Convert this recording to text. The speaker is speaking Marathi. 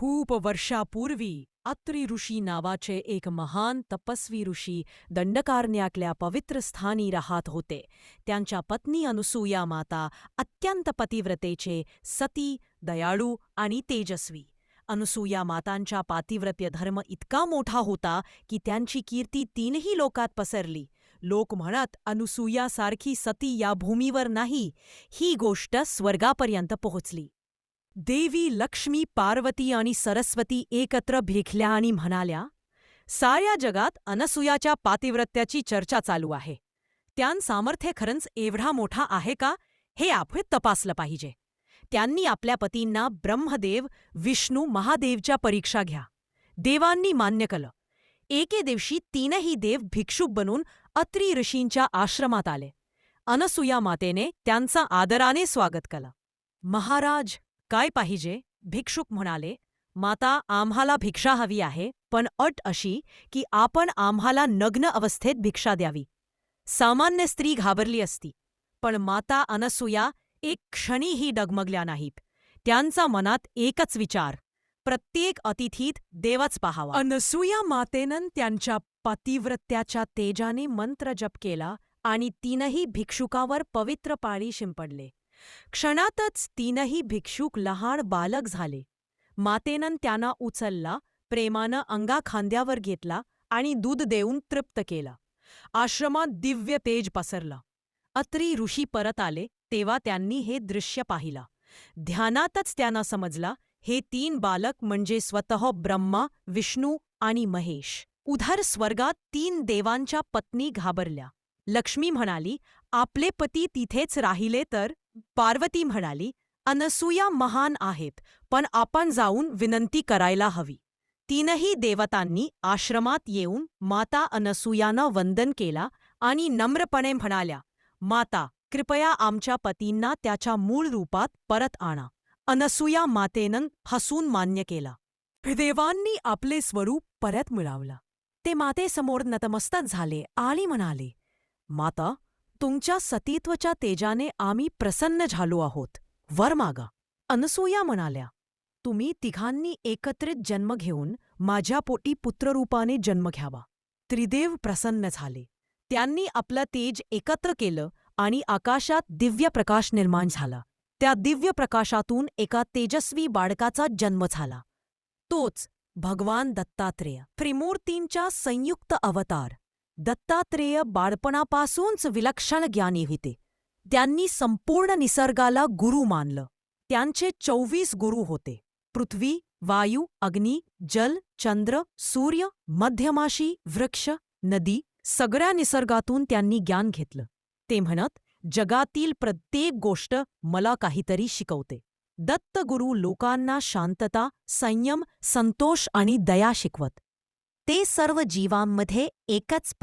खूप वर्षापूर्वी अत्रि ऋषी नावाचे एक महान तपस्वी ऋषी दंडकारण्यातल्या पवित्र स्थानी राहत होते. त्यांच्या पत्नी अनुसूया माता अत्यंत पतिव्रतेचे, सती, दयाळू आणि तेजस्वी. अनुसूया मातांचा पातिव्रत्य धर्म इतका मोठा होता की त्यांची कीर्ती तीनही लोकात पसरली. लोक म्हणत, अनुसूयासारखी सती या भूमीवर नाही. ही गोष्ट स्वर्गापर्यंत पोहोचली. देवी लक्ष्मी, पार्वती आणि सरस्वती एकत्र भेटल्या आणि म्हणाल्या, साऱ्या जगात अनसूयाच्या पातिव्रत्याची चर्चा चालू आहे. त्यां सामर्थ्य खरंच एवढा मोठा आहे का, हे आपण तपासलं पाहिजे. त्यांनी आपल्या पतींना ब्रह्मदेव, विष्णू, महादेवच्या परीक्षा घ्या. देवांनी मान्य केलं. एके दिवशी तीनही देव भिक्षुक बनून अत्रि ऋषींच्या आश्रमात आले. अनसूया मातेने त्यांचा आदराने स्वागत केलं. महाराज, काय पाहिजे? भिक्षुक म्हणाले. माता, आम्हाला भिक्षा हवी आहे, पण अट अशी की आपण आम्हाला नग्न अवस्थेत भिक्षा द्यावी. सामान्य स्त्री घाबरली असती, पण माता अनसूया एक क्षणीही डगमगल्या नाहीत. त्यांचा मनात एकच विचार, प्रत्येक अतिथीत देवच पाहावा. अनसूया मातेनं त्यांच्या पतिव्रत्याच्या तेजाने मंत्र जप केला आणि तीनही भिक्षुकावर पवित्र पाणी शिंपडले. क्षणातच तीनही भिक्षुक लहान बालक झाले. मातेनं त्यांना उचलला, प्रेमानं अंगाखांद्यावर घेतला आणि दूध देऊन तृप्त केलं. आश्रमात दिव्य तेज पसरलं. अत्रि ऋषी परत आले तेव्हा त्यांनी हे दृश्य पाहिलं. ध्यानातच त्यांना समजलं, हे तीन बालक म्हणजे स्वतः ब्रह्मा, विष्णू आणि महेश. उधर स्वर्गात तीन देवांच्या पत्नी घाबरल्या. लक्ष्मी म्हणाली, आपले पती तिथेच राहिले तर? पार्वती म्हणाली, अनसूया महान आहेत, पण आपण जाऊन विनंती करायला हवी. तीनही देवतांनी आश्रमात येऊन माता अनसूयांना वंदन केला आणि नम्रपणे म्हणाल्या, माता, कृपया आमच्या पतींना त्याच्या मूळ रूपात परत आणा. अनसूया मातेनं हसून मान्य केला. देवांनी आपले स्वरूप परत मिळवलं. ते मातेसमोर नतमस्तक झाले आणि म्हणाले, माता, तुमच्या सतीत्वाच्या तेजाने आम्ही प्रसन्न झालो आहोत. वर मागा. अनसूया म्हणाल्या, तुम्ही तिघांनी एकत्रित जन्म घेऊन माझ्या पोटी पुत्ररूपाने जन्म घ्यावा. त्रिदेव प्रसन्न झाले. त्यांनी आपलं तेज एकत्र केलं आणि आकाशात दिव्य प्रकाश निर्माण झाला. त्या दिव्य प्रकाशातून एका तेजस्वी बाळकाचा जन्म झाला. तोच भगवान दत्तात्रेय, त्रिमूर्तींचा संयुक्त अवतार. दत्तात्रेय बाळपणापासूनच विलक्षण ज्ञानी होते. त्यांनी संपूर्ण निसर्गाला गुरु मानलं. त्यांचे 24 गुरु होते. पृथ्वी, वायू, अग्नी, जल, चंद्र, सूर्य, मध्यमाशी, वृक्ष, नदी, सगळ्या निसर्गातून त्यांनी ज्ञान घेतलं. ते म्हणत, जगातील प्रत्येक गोष्ट मला काहीतरी शिकवते. दत्तगुरु लोकांना शांतता, संयम, संतोष आणि दया शिकवत. ते सर्व जीवांमध्ये एकच